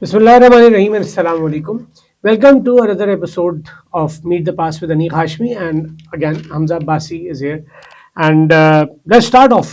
Bismillahirrahmanirrahim and Assalamu alaikum. Welcome to another episode of Meet the Past with Aneek Hashmi, and again Hamza Abbasi is here. And let's start off.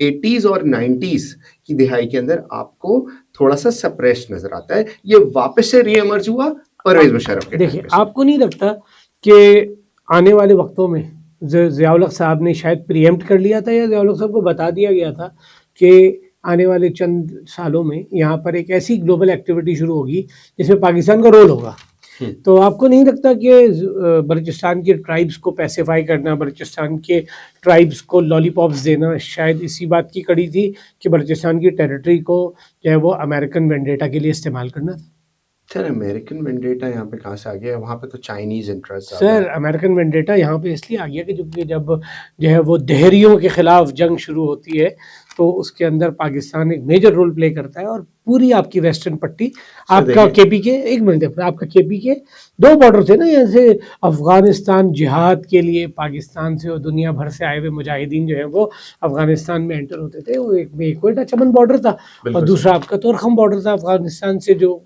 80s اور 90s کی دہائی کے اندر آپ کو تھوڑا سا suppress نظر آتا ہے. یہ واپس سے ری ایمرج ہوا پرویز مشرف کے. دیکھیں آپ کو نہیں لگتا کہ آنے والے وقتوں میں ضیاء الحق صاحب نے شاید پریمپٹ کر لیا تھا یا ضیاء الحق صاحب کو بتا دیا گیا تھا کہ آنے والے چند سالوں میں یہاں پر ایک ایسی گلوبل ایکٹیویٹی شروع ہوگی جس میں پاکستان کا رول ہوگا؟ تو آپ کو نہیں لگتا کہ بلوچستان کے ٹرائبس کو پیسیفائی کرنا، بلوچستان کے ٹرائبس کو لالی پاپس دینا شاید اسی بات کی کڑی تھی کہ بلوچستان کی ٹیریٹری کو جو ہے وہ امریکن وینڈیٹا کے لیے استعمال کرنا تھا؟ سر امریکن وینڈیٹا یہاں پہ کہاں سے آ گیا؟ وہاں پہ تو چائنیز انٹرسٹ. سر امریکن وینڈیٹا یہاں پہ اس لیے آ گیا کہ جب جو ہے وہ دہریوں کے خلاف جنگ شروع ہوتی ہے تو اس کے اندر پاکستان ایک میجر رول پلے کرتا ہے، اور پوری آپ کی ویسٹرن پٹی آپ کا کے پی کے، ایک منٹ آپ کا کے پی کے 2 بارڈر تھے نا یہاں سے افغانستان جہاد کے لیے پاکستان سے اور دنیا بھر سے آئے ہوئے مجاہدین جو ہیں وہ افغانستان میں انٹر ہوتے تھے. وہ ایک کوئٹہ چمن بارڈر تھا اور دوسرا آپ کا تورخم بارڈر تھا افغانستان سے جو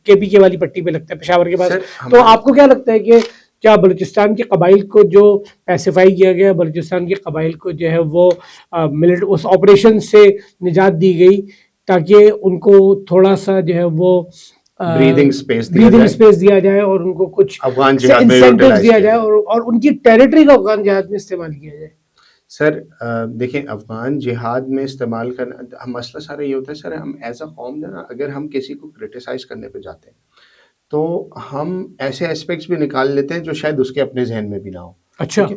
کے پی کے والی پٹی پہ لگتا ہے پشاور کے پاس. تو آپ کو کیا لگتا ہے کہ کیا بلوچستان کے قبائل کو جو پیسیفائی کیا گیا، بلوچستان کے قبائل کو جو ہے وہ اس آپریشن سے نجات دی گئی تاکہ ان کو تھوڑا سا جو ہے وہ بریدنگ اسپیس دیا جائے اور ان کو کچھ انسینٹیوز دیا جائے اور ان کی ٹیریٹری کا افغان جہاد میں استعمال کیا جائے؟ سر دیکھیں افغان جہاد میں استعمال کرنا مسئلہ سارا یہ ہوتا ہے سر، ہم ایز اے قوم نا اگر ہم کسی کو کرٹیسائز کرنے پہ جاتے ہیں تو ہم ایسے اسپیکٹس بھی نکال لیتے ہیں جو شاید اس کے اپنے ذہن میں بھی نہ ہو. اچھا،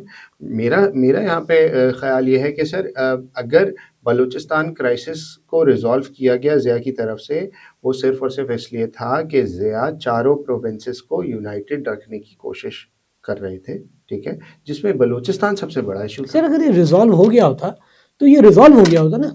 میرا یہاں پہ خیال یہ ہے کہ سر اگر بلوچستان کرائسس کو ریزالو کیا گیا ضیاء کی طرف سے، وہ صرف اور صرف اس لیے تھا کہ ضیاء چاروں پروونسز کو یونائٹڈ رکھنے کی کوشش کر رہے تھے، ٹھیک ہے، جس میں بلوچستان سب سے بڑا ایشو تھا. سر اگر یہ ریزالو ہو گیا ہوتا تو یہ ریزالو ہو گیا ہوتا نا،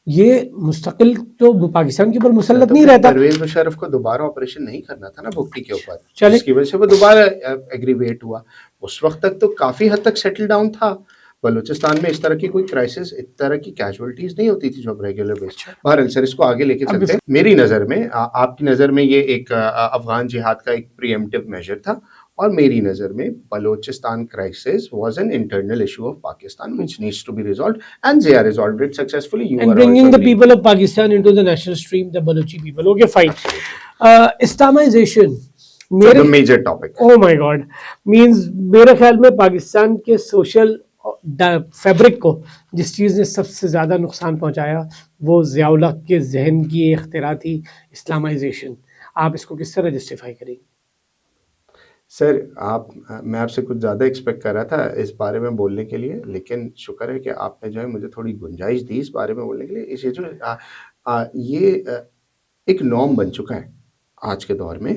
یہ مستقل تو پاکستان کے اوپر مسلط نہیں رہتا. پرویز مشرف کو دوبارہ آپریشن نہیں کرنا تھا نا بھٹی کے اوپر، جس کی وجہ سے وہ دوبارہ ایگریویٹ ہوا. اس وقت تک تو کافی حد تک سیٹل ڈاؤن تھا بلوچستان میں، اس طرح کی کوئی کرائسس، اس طرح کی کیجوالٹیز نہیں ہوتی تھی جو اب ریگولر بیس. بہرحال سر اس کو آگے لے کے چلتے ہیں. میری نظر میں، آپ کی نظر میں یہ ایک افغان جہاد کا ایک پریمپٹیو میجر تھا، اور میری نظر میں Balochistan crisis was an internal issue of Pakistan which needs to be resolved, and they are resolved it successfully. You and are bringing also the people of Pakistan into the national stream, the Balochi people. Okay, fine. Islamization, the major topic. Oh my God, means میرے خیال میں پاکستان کے social fabric کو جس چیز نے سب سے زیادہ نقصان پہنچایا وہ ضیاء الحق کے ذہن کی اختراع تھی، اسلامائزیشن. آپ اس کو کس طرح جسٹیفائی کریں گے؟ سر میں آپ سے کچھ زیادہ ایکسپیکٹ کر رہا تھا اس بارے میں بولنے کے لیے، لیکن شکر ہے کہ آپ نے جو ہے مجھے تھوڑی گنجائش دی اس بارے میں بولنے کے لیے. یہ ایک نارم بن چکا ہے آج کے دور میں،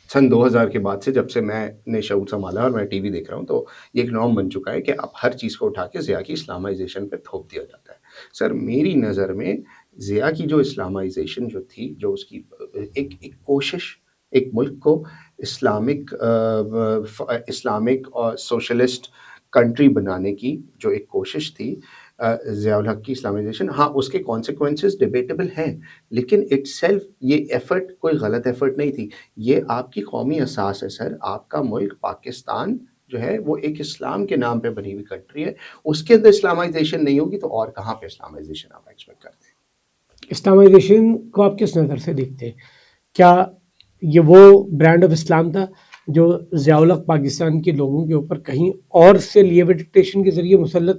سن 2000 کے بعد سے، جب سے میں نے شعور سنبھالا اور میں ٹی وی دیکھ رہا ہوں، تو یہ ایک نارم بن چکا ہے کہ اب ہر چیز کو اٹھا کے ضیاء کی اسلامائزیشن پہ تھوپ دیا جاتا ہے. سر میری نظر میں ضیاء کی جو اسلامائزیشن جو تھی، جو اس کی ایک کوشش ایک ملک کو اسلامک اور سوشلسٹ کنٹری بنانے کی جو ایک کوشش تھی ضیاء الحق کی اسلامائزیشن، ہاں اس کے کانسیکوینسز ڈیبیٹیبل ہیں، لیکن اٹ سیلف یہ ایفرٹ کوئی غلط ایفرٹ نہیں تھی. یہ آپ کی قومی اساس ہے سر. آپ کا ملک پاکستان جو ہے وہ ایک اسلام کے نام پہ بنی ہوئی کنٹری ہے، اس کے اندر اسلامائزیشن نہیں ہوگی تو اور کہاں پہ اسلامائزیشن آپ ایکسپیکٹ کرتے ہیں؟ اسلامائزیشن کو آپ کس نظر سے دیکھتے ہیں؟ کیا یہ وہ برانڈ آف اسلام تھا جو ضیاء الحق پاکستان کے لوگوں کے اوپر کہیں اور سے لیو ڈکٹیشن کے ذریعے مسلط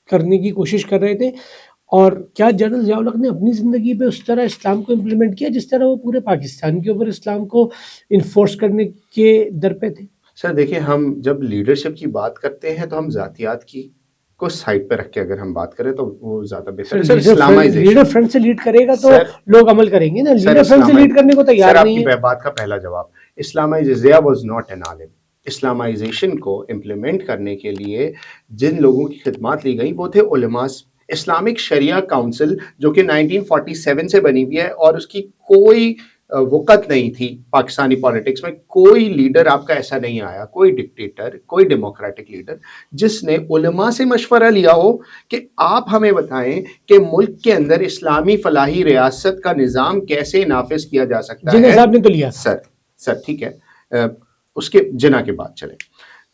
کرنے کی کوشش کر رہے تھے؟ اور کیا جنرل ضیاء الحق نے اپنی زندگی پہ اس طرح اسلام کو امپلیمنٹ کیا جس طرح وہ پورے پاکستان کے اوپر اسلام کو انفورس کرنے کے در پہ تھے؟ سر دیکھیں، ہم جب لیڈرشپ کی بات کرتے ہیں تو ہم ذاتیات کی کو سائڈ پہ رکھ کے اگر ہم بات کریں تو وہ زیادہ بہتر ہے. لیڈر فرنٹ سے لیڈ کرے گا تو لوگ عمل کریں گے نا. لیڈر فرنٹ سے لیڈ کرنے کو تیار نہیں ہے. سر آپ کی بات کا پہلا جواب، Islamization Zia was not an عالم. اسلامائزیشن کو امپلیمنٹ کرنے کے لیے جن لوگوں کی خدمات لی گئی وہ تھے علماء. اسلامک شریعہ کاؤنسل جو کہ 1947 سے بنی ہوئی ہے، اور اس کی کوئی وقت نہیں تھی پاکستانی پالیٹکس میں. کوئی لیڈر آپ کا ایسا نہیں آیا، کوئی ڈکٹیٹر، کوئی ڈیموکریٹک لیڈر جس نے علماء سے مشورہ لیا ہو کہ آپ ہمیں بتائیں کہ ملک کے اندر اسلامی فلاحی ریاست کا نظام کیسے نافذ کیا جا سکتا ہے. جناح صاحب نے تو لیا سر ٹھیک ہے، اس کے جناح کے بعد چلیں.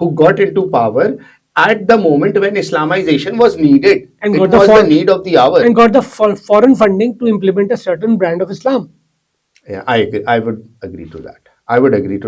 who got into power at the moment when Islamization was needed. And it was the need of the hour. And got the foreign funding to implement a certain brand of Islam. Yeah, I agree. I would agree to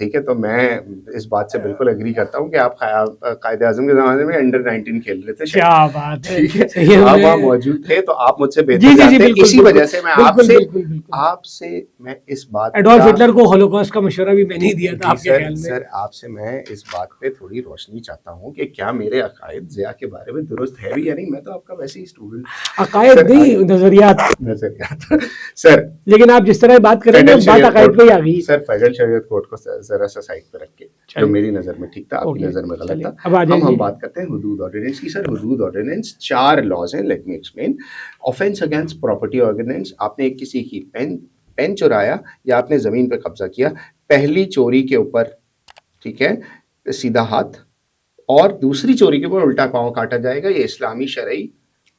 ٹھیک ہے. تو میں اس بات سے بالکل agree کرتا ہوں کہ آپ قائد اعظم کے زمانے میں انڈر 19 کھیل رہے تھے. کیا بات ہے, ٹھیک ہے, صحیح ہے. آپ وہاں موجود تھے تو آپ مجھ سے جی بہتر جی جی جانتے ہیں. بالکل اسی وجہ سے میں آپ سے میں اس بات ایڈولف کا ہٹلر کو ہولوکاسٹ کا مشورہ بھی میں نے دیا تھا آپ کے خیال میں. سر آپ سے میں اس بات پہ تھوڑی روشنی چاہتا ہوں کہ کیا میرے عقائد ضیاء کے بارے میں درست ہے بھی یا نہیں. میں تو آپ کا ویسے ہی اسٹوڈنٹ, عقائد نہیں, نظریات سر. لیکن آپ جس طرح بات کریں گے بات عقائد پہ ہی آ گئی. سر فیڈرل شریعت کورٹ کو ذرا سا سائڈ پہ رکھ کے, جو میری نظر میں ٹھیک تھا آپ کی نظر میں غلط تھا, ہم بات کرتے ہیں حدود آرڈیننس کی. سر حدود آرڈیننس 4 لاز ہیں. Let me explain. Offence against property ordinance, آپ نے کسی کی پین چرایا یا آپ نے زمین پہ قبضہ کیا, پہلی چوری کے اوپر ٹھیک ہے سیدھا ہاتھ, اور دوسری چوری کے اوپر الٹا پاؤں کاٹا جائے گا. یہ اسلامی شرعی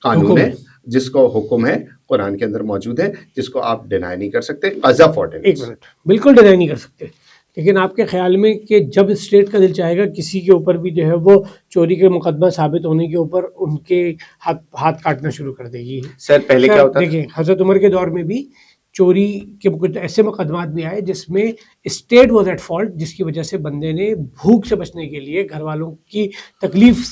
قانون ہے جس کو حکم ہے قرآن کے اندر موجود ہے, جس کو آپ ڈینائی نہیں کر سکتے. قذف آرڈیننس, ایک منٹ, بالکل ڈینائی نہیں کر سکتے. لیکن آپ کے خیال میں کہ جب اسٹیٹ کا دل چاہے گا کسی کے اوپر بھی جو ہے وہ چوری کے مقدمہ ثابت ہونے کے اوپر ان کے ہاتھ کاٹنا شروع کر دے گی. سر پہلے کیا ہوتا دیکھیں حضرت عمر کے دور میں بھی چوری کے کچھ ایسے مقدمات بھی آئے جس میں اسٹیٹ واز ایٹ فالٹ, جس کی وجہ سے بندے نے بھوک سے بچنے کے لیے گھر والوں کی تکلیف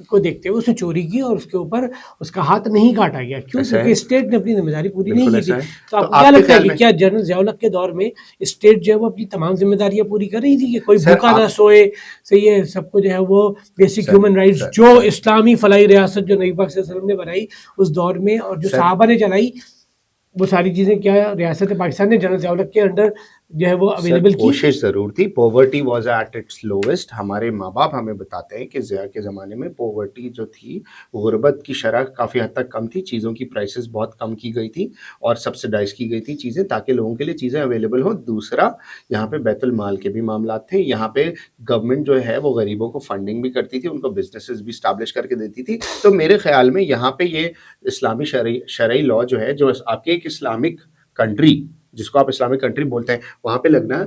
کو دیکھتے ہوئے اس نے چوری کی اور اس کے اوپر اس کا ہاتھ نہیں کاٹا گیا. کیوں؟ کیونکہ اسٹیٹ نے اپنی ذمہ داری پوری نہیں کی تھی. تو آپ کو کیا لگتا ہے کہ کیا جنرل ضیاء الحق کے دور میں اسٹیٹ جو ہے وہ اپنی تمام ذمہ داریاں پوری کر رہی تھی کہ کوئی بھوکا نہ سوئے, صحیح ہے, سب کو جو ہے وہ بیسک ہیومن رائٹس جو اسلامی فلاحی ریاست جو نبی پاک صلی اللہ علیہ وسلم نے بنائی اس دور میں اور جو صحابہ نے چلائی, وہ ساری چیزیں کیا ریاست پاکستان نے جنرل ضیاء الحق کے انڈر جو ہے وہ اویلیبل کی. کوشش ضرور تھی. Poverty was at its lowest. ہمارے ماں باپ ہمیں بتاتے ہیں کہ ضیاء کے زمانے میں پاورٹی جو تھی, غربت کی شرح کافی حد تک کم تھی, چیزوں کی پرائسز بہت کم کی گئی تھی اور سبسڈائز کی گئی تھی چیزیں تاکہ لوگوں کے لیے چیزیں اویلیبل ہوں. دوسرا, یہاں پہ بیت المال کے بھی معاملات تھے. یہاں پہ گورنمنٹ جو ہے وہ غریبوں کو فنڈنگ بھی کرتی تھی, ان کو بزنسز بھی اسٹیبلش کر کے دیتی تھی. تو میرے خیال میں یہاں پہ یہ اسلامی شرعی لا جو ہے, جو آپ کے ایک اسلامک کنٹری جس کو آپ اسلامک کنٹری بولتے ہیں وہاں پہ لگنا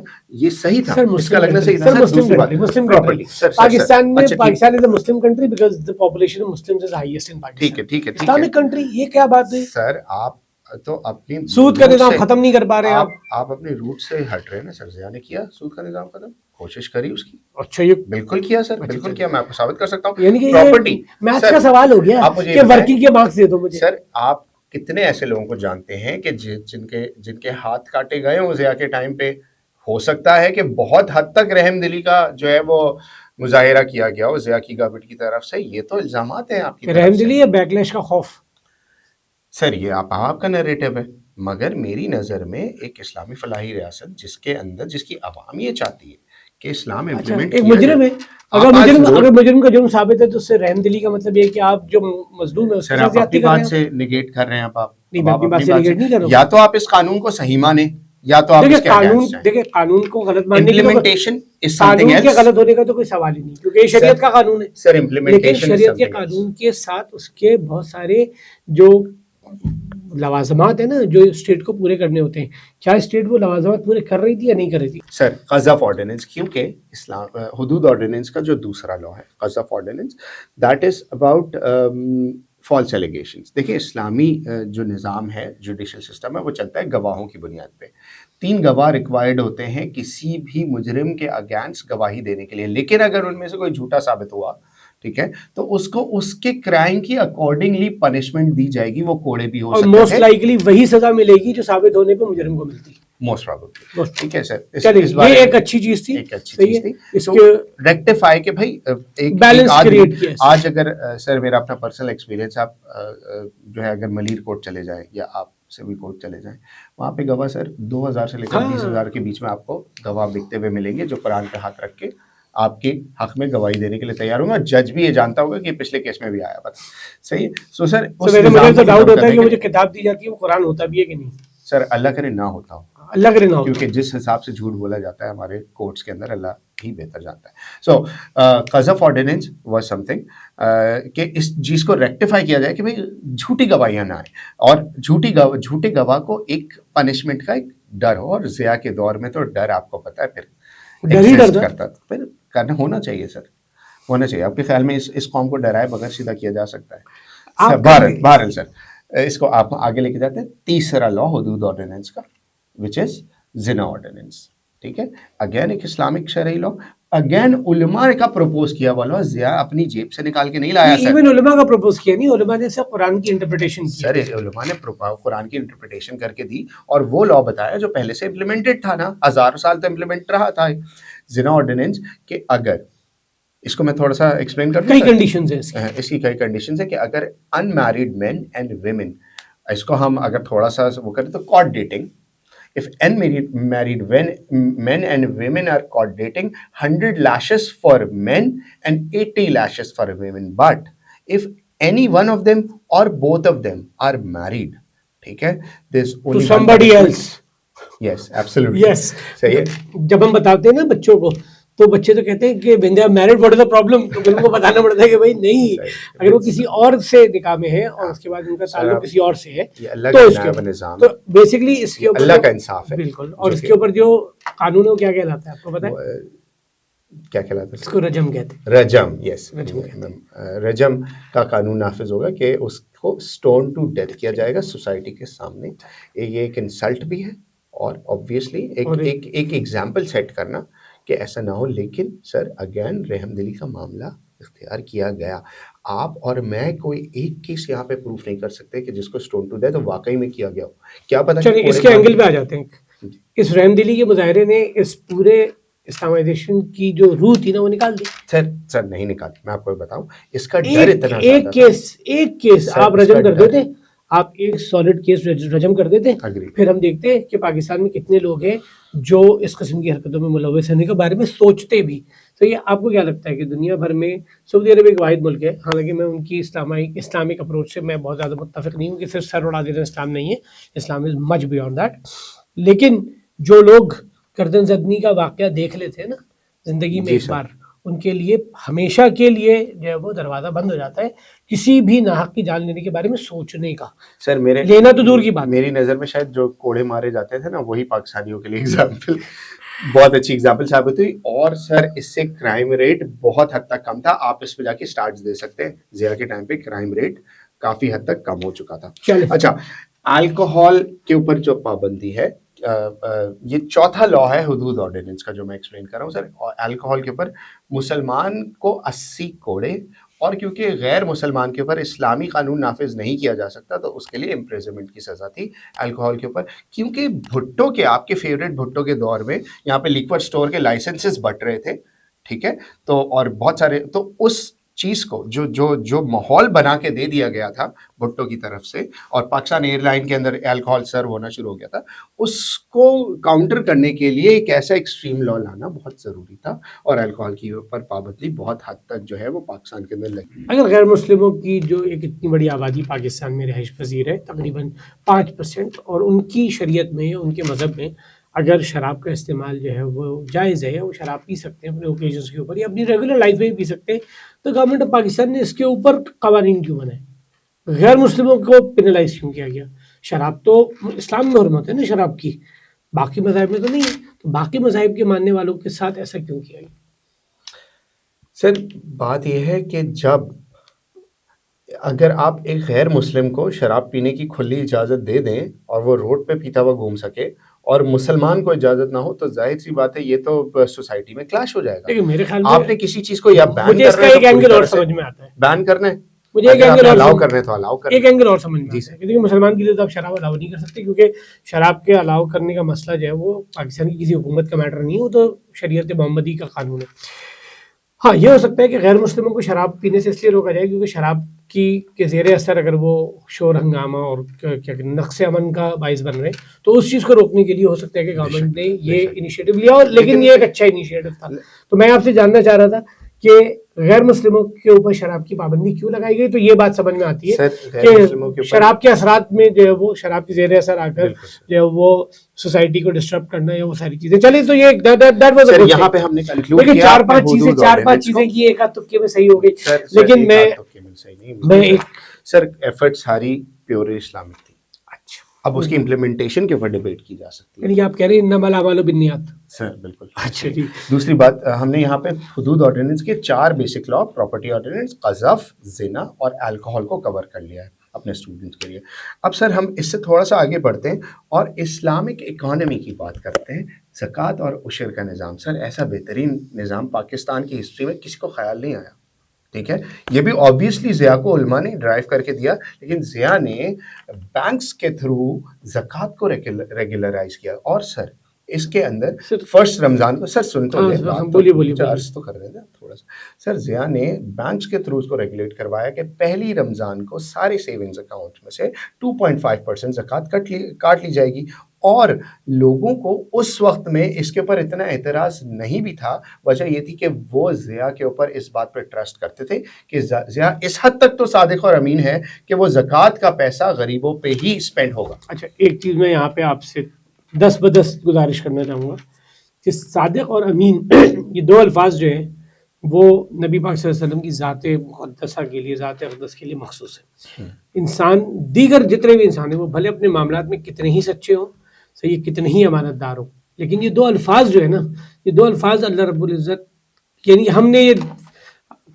یہ صحیح تھا. اس کا لگنا صحیح تھا. مسلم پراپرٹی پاکستان میں, Pakistan is a Muslim country because the population of Muslims is highest in Pakistan. ٹھیک ہے ٹھیک ہے اسلامک کنٹری, یہ کیا بات ہے سر؟ آپ تو اپنی سود کا نظام ختم نہیں کر پا رہے ہیں. آپ اپنے روٹ سے ہٹ رہے ہیں نا سر. ضیاء نے کیا سود کا نظام ختم, کوشش کری اس کی. اچھا, یہ بالکل کیا سر, بالکل کیا. میں آپ کو ثابت کر سکتا ہوں. یعنی کہ پراپرٹی میتھس کا سوال ہو گیا کہ ورکنگ کے مارکس دے دو مجھے. سر آپ کتنے ایسے لوگوں کو جانتے ہیں کہ جن کے ہاتھ کاٹے گئے ہوں ضیاء کے ٹائم پہ؟ ہو سکتا ہے کہ بہت حد تک رحم دلی کا جو ہے وہ مظاہرہ کیا گیا ہو ضیاء کی گورنمنٹ کی طرف سے. یہ تو الزامات ہیں آپ کی. رحم دلی یا بیکلیش کا خوف؟ سر یہ آپ کا نیریٹو ہے, مگر میری نظر میں ایک اسلامی فلاحی ریاست جس کے اندر جس کی عوام یہ چاہتی ہے کہ اسلام امپلیمنٹ ایک مجرم ہے. اگر مجرم کا جرم ثابت ہے تو اس سے رحم دلی کا مطلب یہ کہ آپ جو مظلوم ہے اس سر آپ اپنی بات سے نگیٹ کر رہے ہیں. آپ اپنی بات سے نگیٹ نہیں کر رہا ہوں. یا تو آپ اس قانون کو صحیح مانیں یا تو آپ اس کے اگینسٹ ہیں. دیکھیں قانون کو غلط ماننے کی امپلیمنٹیشن از سمتھنگ قانون کے ایلس. غلط ہونے کا تو کوئی سوال ہی نہیں کیونکہ یہ شریعت کا قانون ہے. سر لیکن امپلیمنٹیشن شریعت کے قانون کے ساتھ اس کے بہت سارے جو لوازمات ہیں نا جو اسٹیٹ کو پورے کرنے ہوتے ہیں, کیا اسٹیٹ وہ لوازمات پورے کر رہی تھی یا نہیں کر رہی تھی؟ سر قذف آرڈیننس, کیونکہ اسلام حدود آرڈیننس کا جو دوسرا لا ہے قذف ordinance, that is about false allegations. دیکھیں اسلامی جو نظام ہے, جوڈیشل سسٹم ہے, وہ چلتا ہے گواہوں کی بنیاد پہ. 3 گواہ ریکوائرڈ ہوتے ہیں کسی بھی مجرم کے اگینسٹ گواہی دینے کے لیے. لیکن اگر ان میں سے کوئی جھوٹا ثابت ہوا, ٹھیک ہے, تو اس کو اس کے کرائم کی اکارڈنگلی پنشمنٹ دی جائے گی. وہ کوڑے بھی ہو سکتے ہیں, موسٹ لائکلی وہی سزا ملے گی جو ثابت ہونے پہ مجرم کو ملتی. Most probably. ٹھیک ہے سر, یہ ایک اچھی چیز تھی, ایک اچھی چیز تھی. اس کے ریکٹیفائی کہ بھائی ایک بیلنس کریٹ کیا. آج اگر سر میرا اپنا پرسنل ایکسپیرینس, آپ جو ہے اگر ملیر کورٹ چلے جائیں یا آپ سول کورٹ چلے جائیں, وہاں پہ گواہ سر 2000 سے لے کر 20,000 کے بیچ میں آپ کو گواہ بکتے ہوئے ملیں گے جو قرآن پہ ہاتھ رکھ کے آپ کے حق میں گواہی دینے کے لیے تیار ہوں گا. جج بھی یہ جانتا ہوگا کہ یہ پچھلے کیس میں بھی آیا. بس صحیح ہے. سو سر مجھے تو ڈاؤٹ ہوتا ہے کہ مجھے کتاب دی جاتی ہے وہ قرآن ہوتا بھی ہے کہ نہیں. سر اللہ کرے نہ ہوتا ہو, اللہ کرے نہ ہو, کیونکہ جس حساب سے جھوٹ بولا جاتا ہے ہمارے کورٹس کے اندر, اللہ ہی بہتر جانتا ہے. سو قذف آرڈیننس واز سم تھنگ کہ اس چیز کو ریکٹیفائی کیا جائے کہ بھائی جھوٹی گواہیاں نہ آئیں اور جھوٹے گواہ کو ایک پنشمنٹ کا ایک ڈر ہو. اور ضیاء کے دور میں تو ڈر آپ کو پتا ہے پھر کرتا تھا, پھر کرنا ہونا چاہیے سر, ہونا چاہیے. آپ کے خیال میں اس قوم کو ڈرائے بغیر سیدھا کیا جا سکتا ہے؟ بہرحال سر اس کو آپ آگے لے کے جاتے ہیں. تیسرا لا حدود آرڈیننس کا, وچ از زنا آرڈیننس. ٹھیک ہے. اگین ایک اسلامک شرعی لا, اگین علماء کا پروپوز کیا ہوا لا, ضیاء اپنی جیب سے نکال کے نہیں لایا سر. ایون علماء کا پروپوز کیا نہیں, علماء نے صرف قرآن کی انٹرپریٹیشن کی. سر علماء نے قرآن کی انٹرپریٹیشن کر کے دی اور وہ لا بتایا جو پہلے سے امپلیمنٹڈ تھا نا, ہزاروں سال تو امپلیمنٹ رہا تھا زنا آرڈیننس, کہ اگر اس کو میں تھوڑا سا ایکسپلین کر دوں. کئی کنڈیشنز ہیں اس کی کئی کنڈیشنز ہیں کہ اگر ان میریڈ مین اینڈ ویمن, اس کو ہم اگر تھوڑا سا وہ کریں تو کاٹ dating. If unmarried men and women are caught dating, 100 lashes for men and 80 lashes for women. But if any one of them or both of them are married, ٹھیک ہے, there's only to somebody else. Yes, absolutely. Yes. صحیح ہے. جب ہم بتاتے ہیں نا بچوں کو, تو بچے تو کہتے ہیں کہ when they are married what is the problem, تو ان کو بتانا پڑتا ہے کہ بھائی نہیں, اگر وہ کسی اور سے نکاح میں ہے اور اس کے بعد ان کا تعلق کسی اور سے ہے تو اس کے نظام, تو بیسکلی اس کے اوپر اللہ کا انصاف ہے. بالکل. اور اس کے اوپر جو قانون ہے وہ کیا کہلاتا ہے آپ کو پتہ ہے؟ کیا کہلاتا ہے؟ اس کو رجم کہتے ہیں. رجم, یس, رجم کا قانون نافذ ہوگا کہ اس کو اسٹون ٹو ڈیتھ کیا جائے گا سوسائٹی کے سامنے. یہ ایک انسلٹ بھی ہے اور obviously ایک ایگزامپل سیٹ کرنا کہ ایسا نہ ہو. لیکن سر اگین رحم دلی کا معاملہ اختیار کیا گیا. آپ اور میں کوئی ایک کیس یہاں پہ پروف نہیں کر سکتے کہ جس کو اسٹون ٹو ڈیتھ واقعی میں کیا گیا ہو. کیا پتا. چلیے اس کے اینگل پہ آ جاتے ہیں. اس رحم دلی کے مظاہرے نے اس پورے اسلامائزیشن کی جو روح تھی نا وہ نکال دی. سر نہیں نکالی. میں آپ کو بتاؤں اس کا ڈر اتنا ایک کیس آپ رجم کر دیتے, آپ ایک سالڈ کیس رجم کر دیتے, پھر ہم دیکھتے کہ پاکستان میں کتنے لوگ ہیں جو اس قسم کی حرکتوں میں ملوث ہونے کے بارے میں سوچتے بھی. تو یہ آپ کو کیا لگتا ہے کہ دنیا بھر میں سعودی عرب ایک واحد ملک ہے, حالانکہ میں ان کی اسلامک اپروچ سے میں بہت زیادہ متفق نہیں ہوں کہ صرف سر اڑا دینا اسلام نہیں ہے, اسلام از مچ بیونڈ دیٹ. لیکن جو لوگ گردن زدنی کا واقعہ دیکھ لیتے ہیں نا زندگی میں ایک بار, ان کے لیے ہمیشہ کے لیے جو ہے وہ دروازہ بند ہو جاتا ہے کسی بھی ناحق کی جان لینے کے بارے میں سوچنے کا. سر میرے لینا تو دور کی بات, میری نظر میں شاید جو کوڑے مارے جاتے تھے نا وہی پاکستانیوں کے لیے ایگزامپل بہت اچھی ایگزامپل ثابت ہوئی. اور سر اس سے کرائم ریٹ بہت حد تک کم تھا. آپ اس پہ جا کے اسٹارٹس دے سکتے ہیں. ضیاء کے ٹائم پہ کرائم ریٹ کافی حد تک کم ہو چکا تھا. اچھا, الکوہول کے اوپر جو پابندی ہے, یہ چوتھا لا ہے حدود آرڈیننس کا جو میں ایکسپلین کر رہا ہوں. سر الکوہول کے اوپر مسلمان کو 80 کوڑے, اور کیونکہ غیر مسلمان کے اوپر اسلامی قانون نافذ نہیں کیا جا سکتا تو اس کے لیے امپریزنمنٹ کی سزا تھی الکوہول کے اوپر. کیونکہ بھٹو کے, آپ کے فیوریٹ بھٹو کے دور میں یہاں پہ لیکوڈ اسٹور کے لائسنسز بٹ رہے تھے, ٹھیک ہے, تو اور بہت سارے, تو اس چیز کو جو ماحول بنا کے دے دیا گیا تھا بھٹو کی طرف سے, اور پاکستان ایئر لائن کے اندر الکوہول سرو ہونا شروع ہو گیا تھا, اس کو کاؤنٹر کرنے کے لیے ایک ایسا ایکسٹریم لا لانا بہت ضروری تھا. اور الکوہول کی اوپر پابندی بہت حد تک جو ہے وہ پاکستان کے اندر لگی. اگر غیر مسلموں کی جو ایک اتنی بڑی آبادی پاکستان میں رہائش پذیر ہے تقریباً 5%, اور ان کی شریعت میں, ان کے مذہب میں اگر شراب کا استعمال جو ہے وہ جائز ہے, وہ شراب پی سکتے ہیں اپنے اوکیزنس کے اوپر یا اپنی ریگولر لائف میں بھی پی سکتے ہیں, تو گورنمنٹ آف پاکستان نے اس کے اوپر قوانین کیوں بنائے؟ غیر مسلموں کو پینلائز کیوں کیا گیا؟ شراب تو اسلام میں حرمت ہے نا شراب کی, باقی مذاہب میں تو نہیں ہے, تو باقی مذاہب کے ماننے والوں کے ساتھ ایسا کیوں کیا گیا؟ سر بات یہ ہے کہ جب اگر آپ ایک غیر مسلم کو شراب پینے کی کھلی اجازت دے دیں اور وہ روڈ پہ پیتا ہوا گھوم سکے, اور مسلمان کو اجازت نہ ہو, تو ظاہر سی بات ہے یہ تو سوسائٹی میں کلاش ہو جائے گا. لیکن میرے خیال میں آپ نے کسی چیز کو یا بین مجھے اس کا ایک اینگل اور سمجھ میں آتا ہے, بین کرنا ہے, مجھے ایک اینگل اور الاؤ کرنے تو الاؤ کرنا. ایک اینگل اور سمجھ میں آتا ہے, کیونکہ مسلمان کے لیے تو آپ شراب الاؤ نہیں کر سکتے, کیونکہ شراب کے الاؤ کرنے کا مسئلہ جو ہے وہ پاکستان کی کسی حکومت کا میٹر نہیں ہے, وہ تو شریعت محمدی کا قانون ہے. ہاں یہ ہو سکتا ہے کہ غیر مسلموں کو شراب پینے سے اس لیے روکا جائے کیونکہ شراب کے زیر اثر اگر وہ شور ہنگامہ اور نقص امن کا باعث بن رہے تو اس چیز کو روکنے کے لیے ہو سکتا ہے کہ گورنمنٹ نے یہ انیشیٹو لیا, اور لیکن یہ ایک اچھا انیشیٹو تھا. تو میں آپ سے جاننا چاہ رہا تھا کہ غیر مسلموں کے اوپر شراب کی پابندی کیوں لگائی گئی, تو یہ بات سمجھ میں آتی ہے کہ شراب کے اثرات میں جو ہے وہ شراب کے زیر اثر آ کر جو ہے وہ سوسائٹی کو ڈسٹرب کرنا یا وہ ساری چیزیں. چلیے تو یہ یہاں پہ ہم نے کنکلوڈ کیا, چار پانچ چیزیں کی ایک آدھ تکے میں صحیح ہو گئی, لیکن میں سر ایفرٹ ساری پیور اسلامک تھی. اب اس کی امپلیمنٹیشن کے اوپر ڈیبیٹ کی جا سکتی ہے. یعنی آپ کہہ رہے ہیں انما الاعمال بالنیات. سر بالکل. اچھا جی. دوسری بات, ہم نے یہاں پہ حدود آرڈیننس کے 4 بیسک لا, پراپرٹی آرڈیننس, قذف, زنا اور الکوہول کو کور کر لیا ہے. اپنے اسٹوڈنٹس کے لیے. اب سر ہم اس سے تھوڑا سا آگے بڑھتے ہیں اور اسلامک اکانومی کی بات کرتے ہیں. زکوٰۃ اور عشر کا نظام سر ایسا بہترین نظام پاکستان کی ہسٹری میں کسی کو خیال نہیں آیا. ٹھیک ہے, یہ بھی آبویسلی ضیاء کو علماء نے ڈرائیو کر کے دیا, لیکن ضیاء نے بینکس کے تھرو زکوٰۃ کو ریگولرائز کیا. اور سر اس کے اندر فرسٹ رمضان کو, سر سن تو لیں بات, بولیے عرض تو کر رہے تھے تھوڑا سا. سر ضیاء نے بینکس کے تھرو اس کو ریگولیٹ کروایا کہ پہلی رمضان کو سارے سیونگز اکاؤنٹ میں سے 2.5% زکوٰۃ کاٹ لی جائے گی. اور لوگوں کو اس وقت میں اس کے اوپر اتنا اعتراض نہیں بھی تھا. وجہ یہ تھی کہ وہ ضیاء کے اوپر اس بات پہ ٹرسٹ کرتے تھے کہ ضیاء اس حد تک تو صادق اور امین ہے کہ وہ زکوٰۃ کا پیسہ غریبوں پہ ہی اسپینڈ ہوگا. اچھا, ایک چیز میں یہاں پہ آپ سے 10 گزارش کرنا چاہوں گا کہ صادق اور امین یہ دو الفاظ جو ہیں وہ نبی پاک صلی اللہ علیہ وسلم کی ذات مقدسہ کے لیے, ذات اقدس کے لیے مخصوص ہے. انسان دیگر جتنے بھی انسان ہیں وہ بھلے اپنے معاملات میں کتنے ہی سچے ہوں, صحیح کتنے ہی امانت دار ہوں, لیکن یہ دو الفاظ جو ہے نا, یہ دو الفاظ اللہ رب العزت, یعنی ہم نے یہ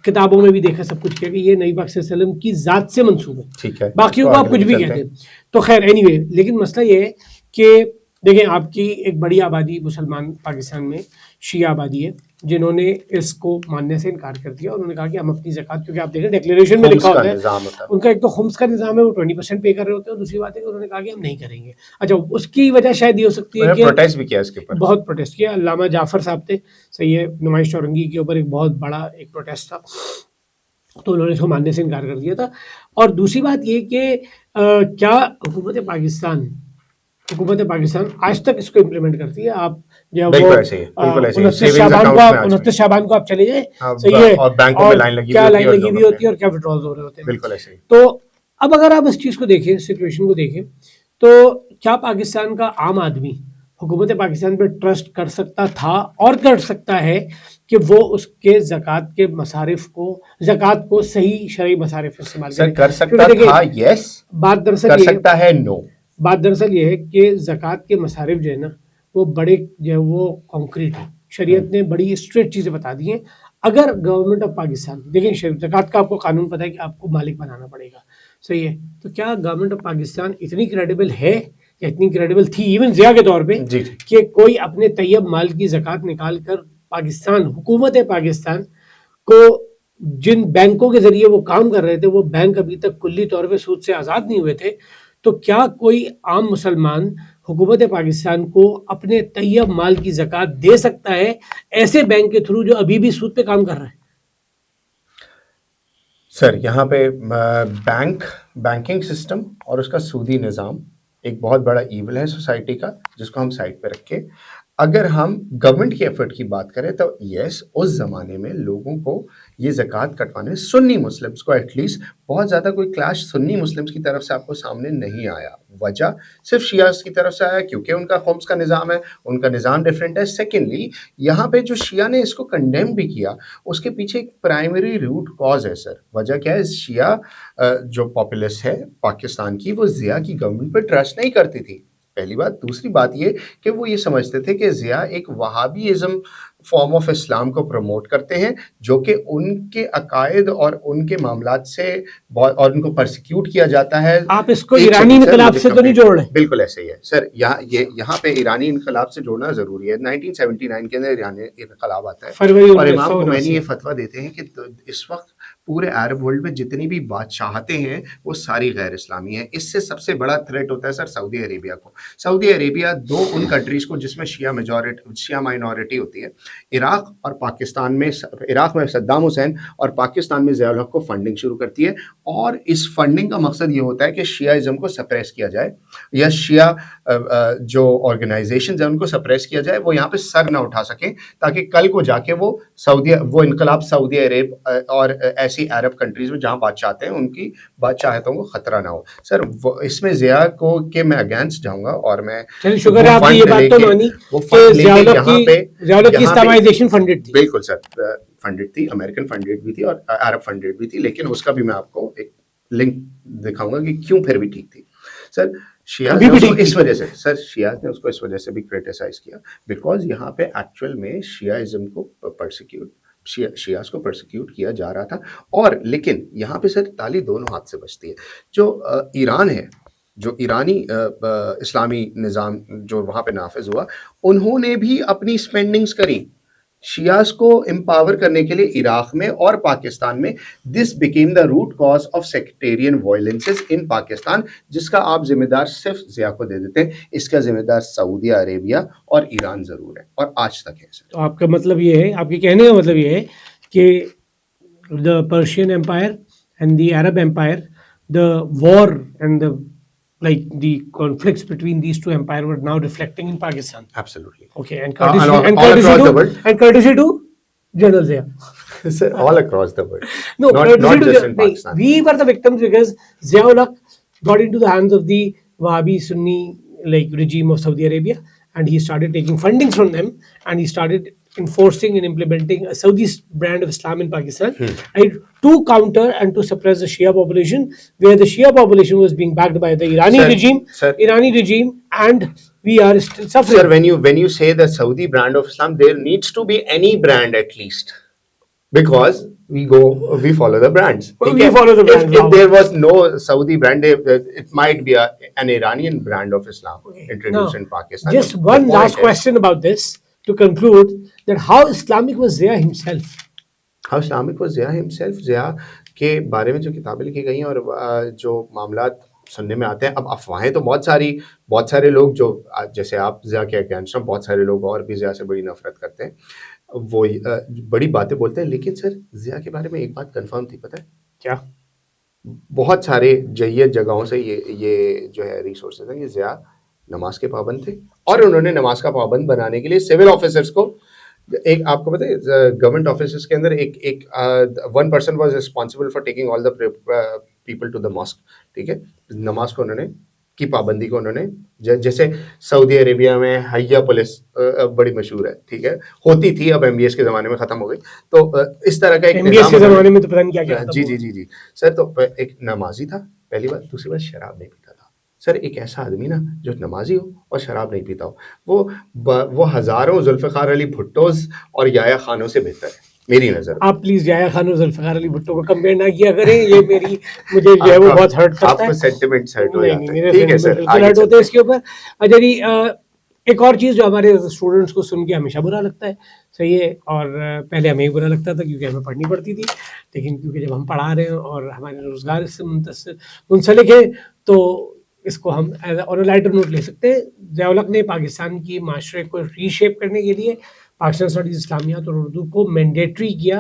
کتابوں میں بھی دیکھا سب کچھ کیا کہ یہ نبی پاک صلی اللہ علیہ وسلم کی ذات سے منسوب ہے. ٹھیک ہے, باقیوں کو آپ کچھ بھی کہتے ہیں تو خیر اینی وے, لیکن مسئلہ یہ ہے کہ دیکھیں آپ کی ایک بڑی آبادی مسلمان پاکستان میں شیعہ آبادی ہے جنہوں نے اس کو ماننے سے انکار کر دیا. انہوں نے کہا کہ ہم اپنی زکوٰۃ, کیونکہ آپ دیکھیں ڈیکلیریشن میں لکھا ہوتا ہے ان کا ایک تو خمس کا نظام ہے, وہ 20% پے کر رہے ہوتے ہیں, اور دوسری بات ہے کہ انہوں نے کہا کہ ہم نہیں کریں گے. اچھا, اس کی وجہ شاید یہ ہو سکتی ہے کہ پروٹیسٹ بھی کیا اس کے اوپر, بہت پروٹیسٹ کیا. علامہ جعفر صاحب تھے, صحیح ہے, نمائش چورنگی کے اوپر ایک بہت بڑا ایک پروٹیسٹ تھا, تو انہوں نے اس کو ماننے سے انکار کر دیا تھا. اور دوسری بات یہ کہ کیا حکومت پاکستان آج تک اس کو امپلیمنٹ کرتی ہے. آپ جو ہے وہ 29 شعبان کو آپ چلے جائیں, صحیح ہے, اور کیا لائن لگی ہوئی ہوتی ہے اور کیا وڈرالز ہو رہے ہوتے ہیں. بالکل ایسے ہی. تو اب اگر آپ اس چیز کو دیکھیں, سچویشن کو دیکھیں, تو کیا پاکستان کا عام آدمی حکومت پاکستان پہ ٹرسٹ کر سکتا تھا اور کر سکتا ہے کہ وہ اس کے زکوٰۃ کے مصارف کو, زکوٰۃ کو صحیح شرعی مصارف استعمال کرے؟ کر سکتا تھا, یس. بات دراصل کر سکتا ہے, نو. بات دراصل یہ ہے کہ زکوٰۃ کے مصارف جو ہے نا وہ بڑے جو ہے وہ کانکریٹ ہے. شریعت نے بڑی اسٹریٹ چیزیں بتا دی ہیں. اگر گورنمنٹ آف پاکستان, دیکھیں زکوٰۃ کا آپ کو قانون پتہ ہے کہ آپ کو مالک بنانا پڑے گا, صحیح ہے, تو کیا گورنمنٹ آف پاکستان اتنی کریڈیبل ہے یا اتنی کریڈیبل تھی ایون ضیاء کے طور پہ کہ کوئی اپنے طیب مال کی زکوٰۃ نکال کر پاکستان, حکومت پاکستان کو جن بینکوں کے ذریعے وہ کام کر رہے تھے وہ بینک ابھی تک کلی طور پہ سود سے آزاد نہیں ہوئے تھے, تو کیا کوئی عام مسلمان حکومت پاکستان کو اپنے طیب مال کی زکوٰۃ دے سکتا ہے ایسے بینک کے تھرو جو ابھی بھی سود پہ کام کر رہا ہے؟ سر یہاں پہ بینکنگ سسٹم اور اس کا سودی نظام ایک بہت بڑا ایول ہے سوسائٹی کا, جس کو ہم سائڈ پہ رکھ کے اگر ہم گورنمنٹ کے ایفرٹ کی بات کریں تو یس, اس زمانے میں لوگوں کو یہ زکوٰۃ کٹوانے, سنی مسلمس کو ایٹ لیسٹ بہت زیادہ کوئی کلیش سنی مسلمس کی طرف سے آپ کو سامنے نہیں آیا. وجہ صرف شیعہ کی طرف سے آیا کیونکہ ان کا خمس کا نظام ہے, ان کا نظام ڈفرینٹ ہے. سیکنڈلی یہاں پہ جو شیعہ نے اس کو کنڈیم بھی کیا, اس کے پیچھے ایک پرائمری روٹ کاز ہے سر. وجہ کیا ہے, شیعہ جو پاپولس ہے پاکستان کی, وہ ضیاء کی گورنمنٹ پہ ٹرسٹ نہیں کرتی تھی, پہلی بات. دوسری بات یہ کہ وہ یہ سمجھتے تھے کہ ضیاء ایک وہابی ازم فارم آف اسلام کو پروموٹ کرتے ہیں, جو کہ ان کے عقائد اور ان کے معاملات سے اور ان کو پرسیکیوٹ کیا جاتا ہے. آپ اس کو ایرانی انقلاب سے تو نہیں جوڑ رہے؟ بالکل ایسے ہی ہے سر. یہاں پہ ایرانی انقلاب سے جوڑنا ضروری ہے. 1979 کے اندر ایرانی انقلاب آتا ہے, اور امام خمینی یہ فتویٰ دیتے ہیں کہ اس وقت پورے عرب ورلڈ میں جتنی بھی بادشاہتیں ہیں وہ ساری غیر اسلامی ہیں. اس سے سب سے بڑا تھریٹ ہوتا ہے سر سعودی عربیہ کو. سعودی عربیہ دو ان کنٹریز کو جس میں شیعہ مائنورٹی ہوتی ہے, عراق اور پاکستان میں, عراق میں صدام حسین اور پاکستان میں ضیاء الحق کو فنڈنگ شروع کرتی ہے, اور اس فنڈنگ کا مقصد یہ ہوتا ہے کہ شیعہ کو سپریس کیا جائے, یا شیعہ جو آرگنائزیشنز ہیں ان کو سپریس کیا جائے, وہ یہاں پہ سر نہ اٹھا سکیں, تاکہ کل کو جا کے وہ انقلاب سعودی عرب اور ایسی عرب کنٹریز میں جہاں بادشاہتے ہیں ان کی بادشاہتوں کو خطرہ نہ ہو. سر اس میں ضیاء کو کہ میں اگینسٹ جاؤں گا, اور میں شکر ہے آپ نے یہ بات تو مانی کہ ضیاء الحق کی اسلامائزیشن فنڈڈ تھی. بالکل سر, فنڈڈ تھی, امریکن فنڈڈ بھی تھی اور عرب فنڈڈ بھی تھی, لیکن اس کا بھی میں آپ کو ایک لنک دکھاؤں گا کہ کیوں پھر بھی ٹھیک تھی. سر شیعہ اس وجہ سے, سر شیعہ نے اس کو اس وجہ سے بھی کرٹیسائز کیا بیکاز یہاں پہ ایکچوئل میں شیعہ ازم کو پرسیکیوٹ شیعاز کو پرسیکیوٹ کیا جا رہا تھا. اور لیکن یہاں پہ سر تالی دونوں ہاتھ سے بجتی ہے. جو ایران ہے, جو ایرانی اسلامی نظام جو وہاں پہ نافذ ہوا, انہوں نے بھی اپنی اسپینڈنگز کری شیعاز کو امپاور کرنے کے لیے عراق میں اور پاکستان میں. This became the root cause of sectarian violences in Pakistan, جس کا آپ ذمہ دار صرف ضیاء کو دے دیتے ہیں. اس کا ذمہ دار سعودی عربیہ اور ایران ضرور ہے, اور آج تک ہے. تو آپ کا مطلب یہ ہے, آپ کے کہنے کا مطلب یہ ہے کہ the Persian Empire and the Arab Empire, the war and the conflicts between these two empires were now reflecting in Pakistan. Absolutely. Okay, and All courtesy across the world. and courtesy to General Zia. Sir, all across the world. No, not courtesy just to in Pakistan. we were the victims because Zia-ul-Haq got into the hands of the Wahhabi Sunni regime of Saudi Arabia, and he started taking funding from them, and he started enforcing and implementing a Saudi brand of Islam in Pakistan, right, to counter and to suppress the Shia population, where the Shia population was being backed by the Irani regime, and we are still suffering. Sir, when you say the Saudi brand of Islam, there needs to be any brand at least, because we follow the brands. We follow the brands. If there was no Saudi brand, it might be an Iranian brand of Islam introduced in Pakistan. Just one last question about this to conclude, that how Islamic was Zia himself? How Islamic was Zia himself? Zia کے بارے میں جو کتابیں لکھی گئی ہیں اور جو معاملات سننے میں آتے ہیں, اب افواہیں تو بہت سارے لوگ جو جیسے آپ ضیاء کے اگینسٹ ہیں, بہت سارے لوگ اور بھی ضیاء سے بڑی نفرت کرتے ہیں, وہ بڑی باتیں بولتے ہیں. لیکن سر ضیاء کے بارے میں ایک بات کنفرم تھی, پتہ ہے کیا؟ بہت سارے جید جگہوں سے یہ جو ہے ریسورسز ہیں, یہ ضیاء نماز کے پابند تھے, اور انہوں نے نماز کا پابند بنانے کے لیے سول آفیسرس کو, ایک آپ کو پتہ ہے گورنمنٹ آفیسز کے اندر ایک one person was responsible for taking all the people to the mosque, ٹھیک ہے, نماز کو انہوں نے کی پابندی کو انہوں نے, جیسے سعودی عربیہ میں حیا پولیس بڑی مشہور ہے, ٹھیک ہے, ہوتی تھی, اب MBS کے زمانے میں ختم ہو گئی, تو اس طرح کا ایک MBS کے زمانے میں تو پتہ نہیں کیا کیا. جی سر, تو ایک نمازی تھا پہلی بات, دوسری بات شراب نہیں پیتا تھا. سر ایک ایسا آدمی نا جو نمازی ہو اور شراب نہیں پیتا ہو, وہ ہزاروں ذوالفقار علی بھٹوز اور یحییٰ خانوں سے بہتر ہے میری نظر. آپ پلیز یحییٰ خان اور ذوالفقار علی بھٹو کو کمپیئر نہ کیا کریں, یہ مجھے جو ہے وہ بہت ہرٹ کرتا ہے. آپ کو سینٹیمنٹس ہرٹ ہو جاتے ہیں, ٹھیک ہے سر, ہرٹ ہوتے ہیں اس کے اوپر. اچھا جی, ایک اور چیز جو ہمارے اسٹوڈنٹس کو سن کے ہمیشہ برا لگتا ہے, صحیح ہے, اور پہلے ہمیں برا لگتا تھا کیونکہ ہمیں پڑھنی پڑتی تھی, لیکن کیونکہ جب ہم پڑھا رہے ہیں اور ہمارے روزگار اس سے منسلک ہے, تو اس کو ہم اور لائٹر نوٹ لے سکتے ہیں. ضیاء-ال-حق نے پاکستان کی معاشرے کو ری شیپ کرنے کے لیے پاکستان اسٹڈیز اسلامیات اور اردو کو مینڈیٹری کیا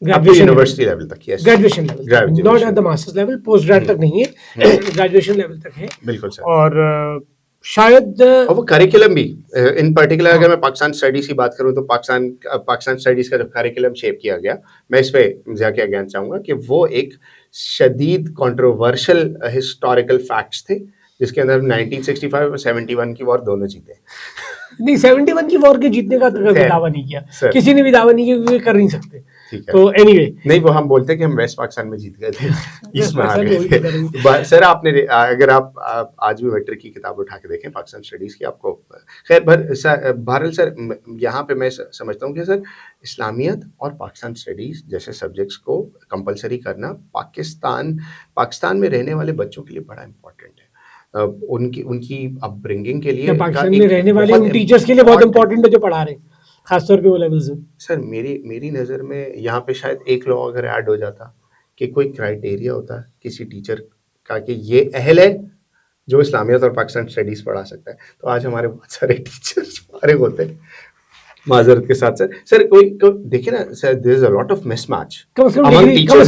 یونیورسٹی لیول تک, graduation level, not at the masters level, post grad تک نہیں ہے, گریجویشن لیول تک ہے. بالکل سر. اور شاید وہ کریکولم بھی ان پرٹیکولر, اگر میں پاکستان اسٹڈیز کی بات کروں تو پاکستان اسٹڈیز کا جب کریکولم شیپ کیا گیا, میں اس پہ ضیاء کے اگینسٹ چاہوں گا کہ وہ ایک شدید کنٹروورشل ہسٹوریکل فیکٹس تھے, جس کے اندر 1965 اور 71 کی وار دونوں جیتے. نہیں, 71 کی وار کے جیتنے کا دعویٰ نہیں کیا, کسی نے بھی دعویٰ نہیں کیا, کیونکہ کر نہیں سکتے. تو اینی وے, نہیں, وہ ہم بولتے ہیں کہ ہم ویسٹ پاکستان میں جیت گئے تھے, اس میں آ گئے تھے. سر آپ نے, اگر آپ آج بھی میٹرک کی کتاب اٹھا کے دیکھیں پاکستان اسٹڈیز کی, آپ کو خیر بہرحال سر یہاں پہ میں سمجھتا ہوں کہ سر اسلامیت اور پاکستان اسٹڈیز جیسے سبجیکٹس کو کمپلسری کرنا پاکستان میں رہنے والے بچوں کے لیے بڑا امپورٹنٹ ہے. ان کی اپ برنگنگ کے لیے پاکستان میں رہنے والے ان ٹیچرز کے لیے بہت امپورٹنٹ ہے جو پڑھا رہے ہیں, خاص طور پہ وہ لیولز ہیں. سر میری نظر میں یہاں پہ شاید ایک لا اگر ایڈ ہو جاتا کہ کوئی کرائٹیریا ہوتا کسی ٹیچر کا کہ یہ اہل ہے جو اسلامیت اور پاکستان اسٹڈیز پڑھا سکتا ہے, تو آج ہمارے بہت سارے ٹیچرز فارغ ہوتے ہیں. معذرت کے ساتھ سر کوئی دیکھیں نا sir, there is a lot of mismatch. کم از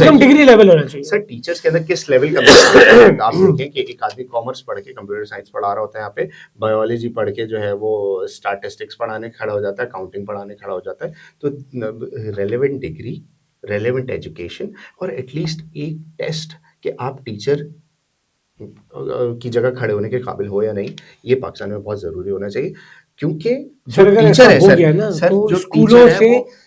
کم ڈگری لیول ہونا چاہیے سر. ٹیچرس کے اندر کس لیول کا آپ دیکھیں کہ ایک آدمی کامرس پڑھ کے کمپیوٹر سائنس پڑھا رہا ہوتا ہے, یہاں پہ بایولوجی پڑھ کے جو ہے وہ اسٹیٹسٹکس پڑھانے کھڑا ہو جاتا ہے, کاؤنٹنگ پڑھانے کھڑا ہو جاتا ہے. تو ریلیونٹ ڈگری, ریلیونٹ ایجوکیشن, اور ایٹ لیسٹ ایک ٹیسٹ کہ آپ ٹیچر کی جگہ کھڑے ہونے کے قابل ہو یا نہیں, یہ پاکستان میں بہت ضروری ہونا چاہیے. کیونکہ جو ٹیچر ہے سر, جو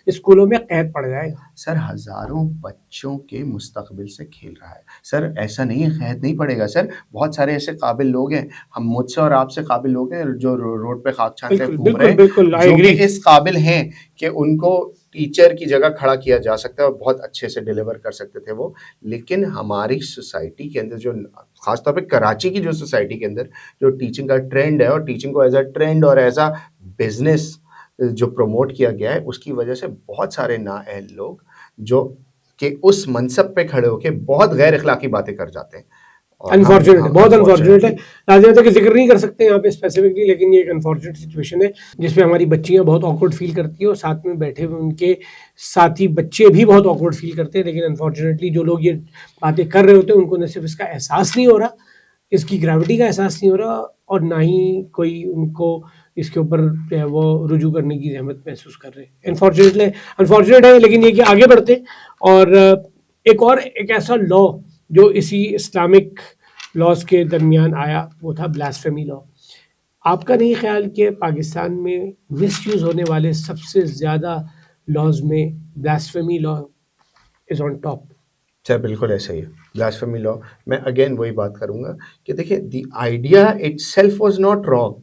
اسکولوں میں قید پڑ جائے گا سر ہزاروں بچوں کے مستقبل سے کھیل رہا ہے سر. ایسا نہیں ہے قید نہیں پڑے گا سر. بہت سارے ایسے قابل لوگ ہیں, ہم مجھ سے اور آپ سے قابل لوگ ہیں جو روڈ پہ خاک چھانٹے گھوم رہے ہیں, جو کہ اس قابل ہیں کہ ان کو ٹیچر کی جگہ کھڑا کیا جا سکتا ہے اور بہت اچھے سے ڈیلیور کر سکتے تھے وہ. لیکن ہماری سوسائٹی کے اندر جو خاص طور پہ کراچی کی جو سوسائٹی کے اندر جو ٹیچنگ کا ٹرینڈ ہے, اور ٹیچنگ کو ایز اے ٹرینڈ اور ایز اے بزنس جو پروموٹ کیا گیا ہے, اس کی وجہ سے بہت سارے نااہل لوگ جو کہ اس منصب پہ کھڑے ہو کے بہت غیر اخلاقی باتیں کر جاتے ہیں. انفارچونیٹ ہے, بہت انفارچونیٹ ہے. لازم ہے کہ ذکر نہیں کر سکتے یہاں پہ اسپیسیفکلی, لیکن یہ ایک انفارچونیٹ سچویشن ہے جس پہ ہماری بچیاں بہت آکورڈ فیل کرتی ہیں, اور ساتھ میں بیٹھے ہوئے ان کے ساتھی بچے بھی بہت آکورڈ فیل کرتے ہیں. لیکن انفارچونیٹلی جو لوگ یہ باتیں کر رہے ہوتے ہیں ان کو نہ صرف اس کا احساس نہیں ہو رہا, اس کی گریوٹی کا احساس نہیں ہو رہا, اور نہ ہی کوئی ان کو اس کے اوپر جو ہے وہ رجوع کرنے کی زحمت محسوس کر رہے ہیں. انفارچونیٹ ہے, لیکن یہ کہ آگے بڑھتے ہیں. اور ایک ایسا لا جو اسی اسلامک لاز کے درمیان آیا وہ تھا بلاسفیمی لا. آپ کا نہیں خیال کہ پاکستان میں مس یوز ہونے والے سب سے زیادہ لاز میں blasphemy law is on top? سر بالکل ایسا ہی ہے. بلاسفیمی لا میں اگین وہی بات کروں گا کہ دیکھیں the idea it self was not wrong,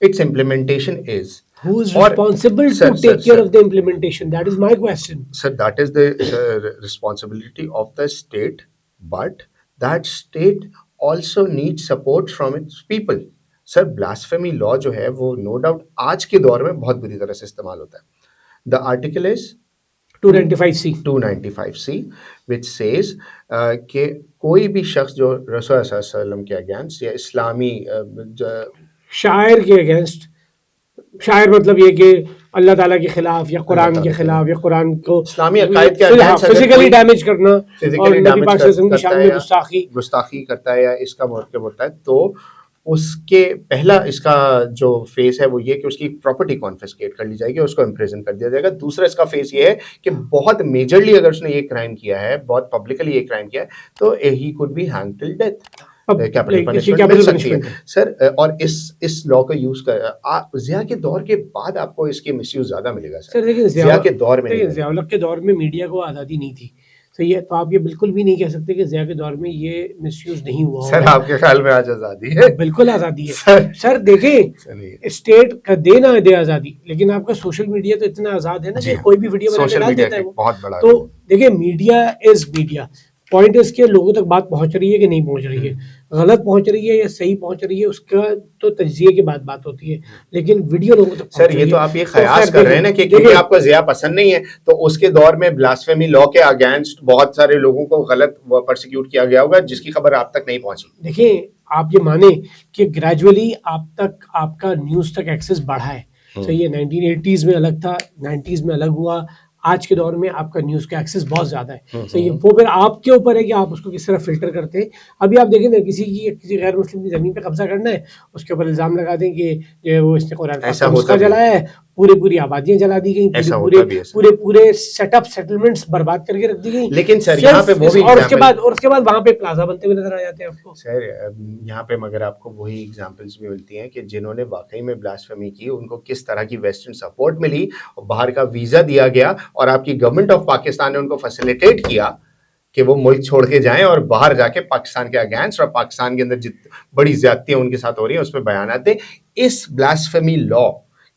its implementation is. Who is responsible to take care of the implementation? That is my question. Sir, that is the responsibility of the state, but that state also needs support from its people. Sir, blasphemy law جو ہے وہ no doubt آج کے دور میں بہت بری طرح سے استعمال ہوتا ہے. The article is 295C which says کہ کوئی بھی شخص جو رسول صلی اللہ علیہ وسلم کے اگینسٹ یا اسلامی شاعر کے اگینسٹ, شاعر مطلب یہ کہ اللہ تعالیٰ کے خلاف یا قرآن کے خلاف یا قرآن کو اسلامی عقائد کے اگینسٹ فزیکلی ڈیمیج کرنا اور نبی پاک صلی اللہ علیہ وسلم کی شان میں گستاخی کرتا ہے یا اس کا مرتکب ہوتا ہے, تو اس کے پہلا اس کا جو فیس ہے وہ یہ کہ اس کی پراپرٹی کانفسکیٹ کر لی جائے گی, اس کو امپریزن کر دیا جائے گا. دوسرا اس کا فیس یہ ہے کہ بہت میجرلی اگر اس نے یہ کرائم کیا ہے, بہت پبلکلی یہ کرائم کیا ہے, تو he could be hang till death, capital punishment مل سکتی ہے سر. اور اس لا کا یوز کر ضیاء کے دور کے بعد آپ کو اس کے مس یوز زیادہ ملے گا سر. ضیاء کے دور میں ضیاء الحق کے دور میں میڈیا کو آزادی نہیں تھی, صحیح ہے, تو آپ یہ بالکل بھی نہیں کہہ سکتے کہ ضیاء کے دور میں یہ مس یوز نہیں ہوا. سر آپ کے خیال میں آج آزادی ہے؟ بالکل آزادی ہے سر. دیکھیں اسٹیٹ کا دے نہ دے آزادی, لیکن آپ کا سوشل میڈیا تو اتنا آزاد ہے نا کہ کوئی بھی ویڈیو بنا کے ڈال دیتا ہے وہ. تو دیکھیں میڈیا از میڈیا, پوائنٹ اس کے لوگوں تک بات پہنچ رہی ہے کہ نہیں پہنچ رہی ہے, غلط پہنچ رہی ہے یا صحیح پہنچ رہی ہے, اس کا تو تجزیے کے بعد بات ہوتی ہے, لیکن ویڈیو لوگوں تک سر یہ تو آپ یہ خیاس کر رہے ہیں نا کہ کیونکہ آپ کو ضیاء پسند نہیں ہے تو اس کے دور میں بلاسفیمی لا کے اگینسٹ بہت سارے لوگوں کو غلط پرسیکیوٹ کیا گیا ہوگا جس کی خبر آپ تک نہیں پہنچی. دیکھیں آپ یہ مانیں کہ گریجولی آپ تک آپ کا نیوز تک ایکسس بڑھا ہے, صحیح ہے. 1980s میں الگ تھا, 90s میں الگ ہوا, آج کے دور میں آپ کا نیوز کا ایکسس بہت زیادہ ہے, صحیح ہے. وہ پھر آپ کے اوپر ہے کہ آپ اس کو کس طرح فلٹر کرتے ہیں. ابھی آپ دیکھیں نا کسی غیر مسلم کی زمین پہ قبضہ کرنا ہے, اس کے اوپر الزام لگا دیں کہ وہ اس نے قرآن کا جلایا ہے, پوری آبادیاں جلا دی گئی, پورے سیٹ اپ سیٹلمنٹس برباد کر کے رکھ دی گئی. لیکن سر یہاں پہ وہ بھی اور اس کے بعد وہاں پہ پلازا بنتے ہوئے نظر آ جاتے ہیں آپ کو. سر یہاں پہ مگر آپ کو وہی ایگزامپلس بھی ملتی ہیں کہ جنہوں نے واقعی میں بلاسفیمی کی ان کو کس طرح کی ویسٹرن سپورٹ ملی, اور باہر کا ویزا دیا گیا, اور آپ کی گورنمنٹ آف پاکستان نے ان کو فیسیلیٹیٹ کیا کہ وہ ملک چھوڑ کے جائیں اور باہر جا کے پاکستان کے اگینسٹ اور پاکستان کے اندر بڑی زیادتیاں ان کے ساتھ ہو رہی ہیں اس پہ بیانات دیں. اس بلاسفیمی لا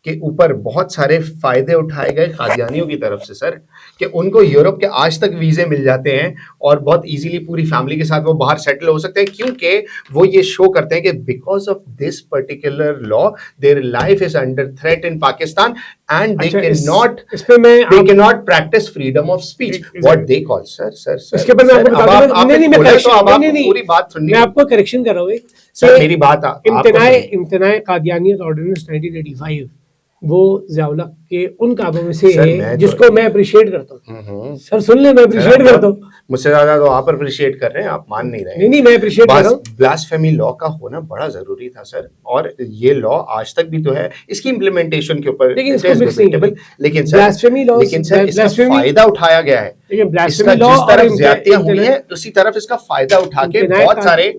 کے اوپر بہت سارے فائدے اٹھائے گئے قادیانیوں کی طرف سے سر, کہ ان کو یورپ کے آج تک ویزے مل جاتے ہیں اور بہت ایزیلی پوری فیملی کے ساتھ وہ باہر سیٹل ہو سکتے ہیں, کیونکہ وہ یہ شو کرتے ہیں کہ because of this particular law their life is under threat in Pakistan and they can not practice freedom of speech what they call. Sir اس کے اوپر میں آپ کو کریکشن کر رہا ہوں سر, میری بات امتناع قادیانیت آرڈیننس 1985 وہ ضیاء الحق کے ان کاموں میں سے ہے جس کو میں اپریشیٹ کرتا ہوں. سر سن لیں, میں اپریشیٹ کرتا ہوں. مجھ سے زیادہ تو آپ اپریشیٹ کر رہے ہیں, آپ مان نہیں رہے. نہیں میں اپریشیٹ کر رہا ہوں. بلاسفیمی لا کا ہونا بڑا ضروری تھا سر, اور یہ لا آج تک بھی تو ہے. اس کی امپلیمنٹیشن کے اوپر لیکن سر اس کا فائدہ اٹھایا گیا ہے. جس طرف زیادتیاں ہوئی ہیں اسی طرف اس کا فائدہ اٹھا کے بہت سارے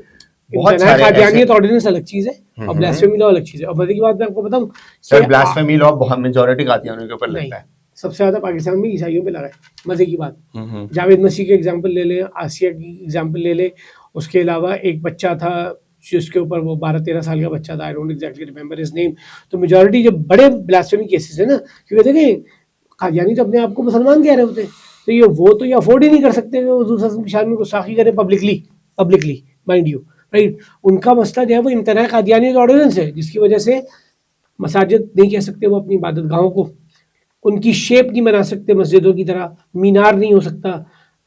قادیانیت آرڈیننس الگ چیز ہے اور بلاسفیمی لا الگ چیز ہے. اور بدی کی بات میں آپ کو بتاؤں سر, بلاسفیمی لا بہت میجورٹی قادیانیوں کے اوپر لگتا ہے سب سے زیادہ پاکستان میں عیسائیوں پہ لگا ہے. مزے کی بات, ہوں جاوید مسیح کے اگزامپل لے لیں, آسیہ کی اگزامپل لے لیں, اس کے علاوہ ایک بچہ تھا جس کے اوپر وہ 12-13 سال کا بچہ تھا, I don't exactly remember his name. تو میجورٹی جو بڑے بلاسفیمی کیسز ہیں نا, کیونکہ دیکھیں قادیانی تو اپنے آپ کو مسلمان کہہ رہے ہوتے ہیں, تو یہ افورڈ ہی نہیں کر سکتے کہ وہ حضور صلی اللہ علیہ وسلم کی شان میں گستاخی کرے پبلکلی مائنڈ یو رائٹ. ان کا مسئلہ جو ہے وہ امتناع قادیانی آرڈیننس ہے, جس کی وجہ سے مساجد نہیں کہہ سکتے وہ اپنی عبادت گاہوں کو, ان کی شیپ نہیں بنا سکتے مسجدوں کی طرح, مینار نہیں ہو سکتا,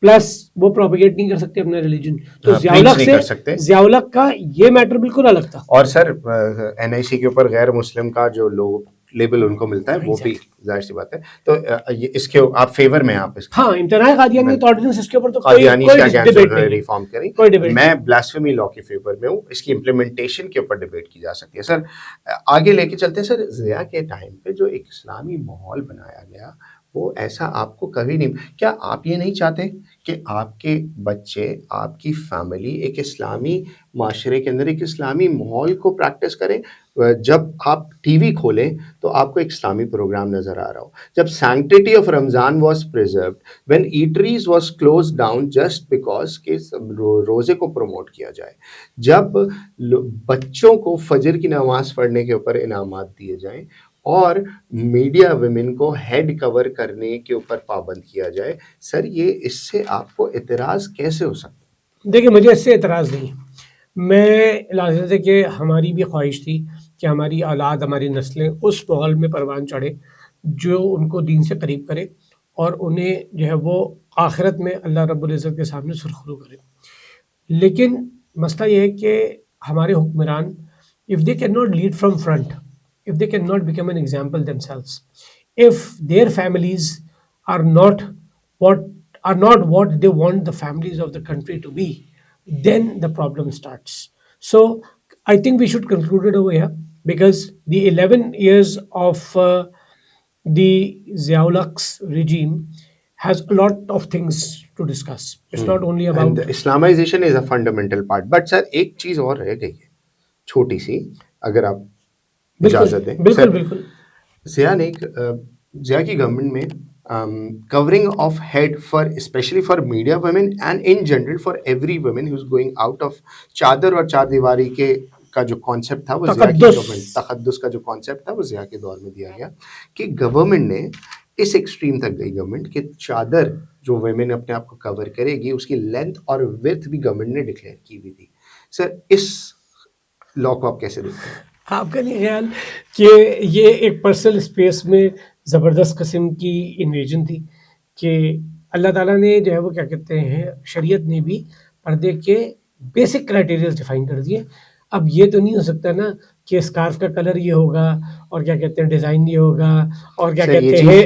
پلس وہ پروپیگیٹ نہیں کر سکتے اپنا ریلیجن. تو ضیاء الحق کا یہ میٹر بالکل الگ تھا. اور سر این آئی سی کے اوپر غیر مسلم کا جو لوگ لیبل ان کو ملتا ہے وہ بھی ظاہر سی بات ہے. تو اس کے آپ فیور میں آپ اس ہاں امتناع قادیانی آرڈیننس اس کے اوپر تو قادیانی کیا ریفارم کریں, میں بلاسفیمی لا کے فیور میں ہوں, اس کی امپلیمنٹیشن کے اوپر ڈیبیٹ کی جا سکتی ہے. سر آگے لے کے چلتے ہیں. سر ضیاء کے ٹائم پہ جو ایک اسلامی ماحول بنایا گیا وہ ایسا آپ کو کبھی نہیں, کیا آپ یہ نہیں چاہتے کہ آپ کے بچے, آپ کی فیملی ایک اسلامی معاشرے کے اندر ایک اسلامی ماحول کو پریکٹس کریں؟ جب آپ ٹی وی کھولیں تو آپ کو ایک اسلامی پروگرام نظر آ رہا ہو. جب sanctity of Ramadan was preserved, when eateries was closed down just because کہ روزے کو پروموٹ کیا جائے, جب بچوں کو فجر کی نماز پڑھنے کے اوپر انعامات دیے جائیں اور میڈیا ویمن کو ہیڈ کور کرنے کے اوپر پابند کیا جائے, سر یہ اس سے آپ کو اعتراض کیسے ہو سکتا ہے؟ دیکھیں مجھے اس سے اعتراض نہیں ہے. میں لازم ہے کہ ہماری بھی خواہش تھی کہ ہماری اولاد, ہماری نسلیں اس ماحول میں پروان چڑھے جو ان کو دین سے قریب کرے اور انہیں جو ہے وہ آخرت میں اللہ رب العزت کے سامنے سرخرو کرے. لیکن مسئلہ یہ ہے کہ ہمارے حکمران if they cannot lead from front, if they cannot become an example themselves, if their families are not what they want the families of the country to be, then the problem starts. So I think we should conclude it over here, because the 11 years of the Ziaulak's regime has a lot of things to discuss. It's not only about And Islamization is a fundamental part. But sir ایک چیز اور رہ گئی ہے چھوٹی سی, اگر آپ اجازت دیں. بالکل ضیاء کی گورنمنٹ میں covering of head for especially for media women and in general for every woman who's going out of چادر اور چار دیواری کے کا جو کانسیپٹ تھا وہ ضیاء کی گورنمنٹ, تقدس کا جو کانسیپٹ تھا وہ ضیاء کے دور میں دیا گیا, کہ گورنمنٹ نے اس ایکسٹریم تک گئی گورنمنٹ کہ چادر جو ویمن اپنے آپ کو کور کرے گی اس کی لینتھ اور ویڈتھ بھی گورنمنٹ نے ڈکلیئر کی ہوئی تھی. سر اس لا کو آپ کیسے دیکھتے ہیں؟ آپ کا نہیں خیال کہ یہ ایک پرسنل اسپیس میں زبردست قسم کی انویژن تھی کہ اللہ تعالیٰ نے جو ہے وہ کیا کہتے ہیں شریعت نے بھی پردے کے بیسک کرائٹیریاز ڈیفائن کر دیے. اب یہ تو نہیں ہو سکتا نا کہ اسکارف کا کلر یہ ہوگا اور کیا کہتے ہیں ڈیزائن یہ ہوگا اور کیا کہتے ہیں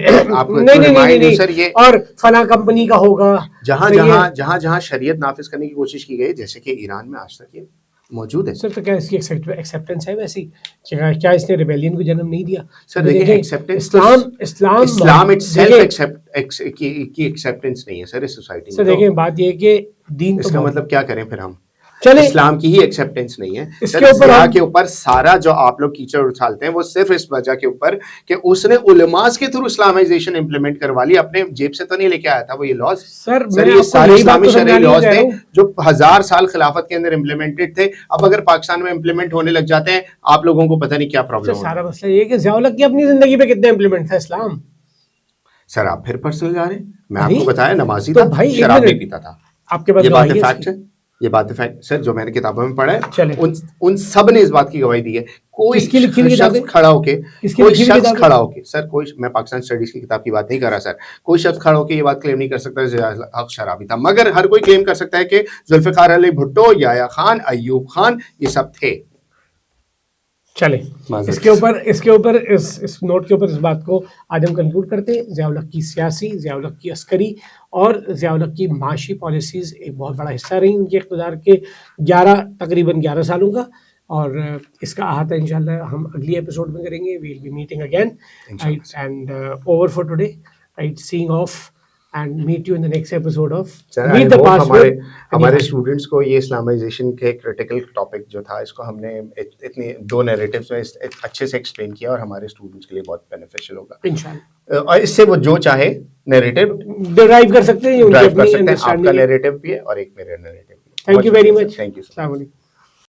نہیں اور فلاں کمپنی کا ہوگا. جہاں شریعت نافذ کرنے کی کوشش کی گئی جیسے کہ ایران میں آج تک یہ موجود ہے. سر تو کیا اس کی ایکسیپٹنس ہے ویسی, کیا اس نے ریبیلین کو جنم نہیں دیا؟ سر دیکھیں اسلام کی ایکسیپٹنس نہیں ہے سر اس سوسائٹی میں. سر دیکھیں بات یہ ہے کہ دین, اس کا مطلب کیا کریں پھر ہم, چلیں اسلام کی ہی ایکسیپٹنس نہیں ہے. اس کے اوپر سارا جو آپ لوگ کیچڑ اچھالتے ہیں وہ صرف اس وجہ کے اوپر کہ اس نے علماء کے تھرو اسلامائزیشن امپلیمنٹ کروا لی, اپنے جیب سے تو نہیں لے کے آیا تھا وہ یہ لاز. سر یہ سارے اسلامی شرعی لاز تھے جو 1000 سال خلافت کے اندر امپلیمنٹڈ تھے. اب اگر پاکستان میں امپلیمنٹ ہونے لگ جاتے ہیں آپ لوگوں کو پتہ نہیں کیا پرابلم ہے. سارا مسئلہ یہ کہ ضیاء الحق کی اپنی زندگی پہ کتنا امپلیمنٹ تھا اسلام. سر آپ پھر پرسنل جا رہے ہیں, میں آپ کو بتایا نمازی تھا, شراب نہیں پیتا تھا. آپ کے پاس یہ بات فیکٹ ہے, یہ بات فیکٹ سر جو میں نے کتابوں میں پڑھا ہے ان سب نے اس بات کی گواہی دی ہے. کوئی شخص کھڑا ہو کے سر کوئی, میں پاکستان اسٹڈیز کی کتاب کی بات نہیں کر رہا سر, کوئی شخص کھڑا ہو کے یہ بات کلیم نہیں کر سکتا ضیاء الحق شرابی تھا, مگر ہر کوئی کلیم کر سکتا ہے کہ ذوالفقار علی بھٹو, یحییٰ خان, ایوب خان یہ سب تھے. چلیں اس کے اوپر اس نوٹ کے اوپر اس بات کو آج ہم کنکلوڈ کرتے ہیں. ضیاء الحق کی سیاسی, ضیاء الحق کی عسکری اور ضیاء الحق کی معاشی پالیسیز ایک بہت بڑا حصہ رہی ان کے اقتدار کے تقریباً 11 سالوں کا, اور اس کا احاطہ انشاءاللہ ہم اگلی ایپیسوڈ میں کریں گے. We will be meeting again and over for today, right, seeing off and meet you in the next episode of Sir, I Meet the hope Past ہمارے with ہمارے Anish. اسٹوڈنٹس کو یہ اسلامائزیشن کے critical topic جو تھا اس کو ہم نے اتنی 2 نیریٹیوز میں اچھے سے ایکسپلین کیا اور ہمارے اسٹوڈنٹس کے لیے بہت بینیفیشیل ہوگا. انشاءاللہ اور اس سے وہ جو چاہے نیریٹیو ڈرائیو کر سکتے ہیں، ان کی ڈرائیو کر اپنی سکتے ہیں. آپ کا انڈرسٹینڈنگ. نیریٹیو بھی ہے اور ایک میرا نیریٹیو بھی ہے. Thank you very much. Thank you. السلام علیکم.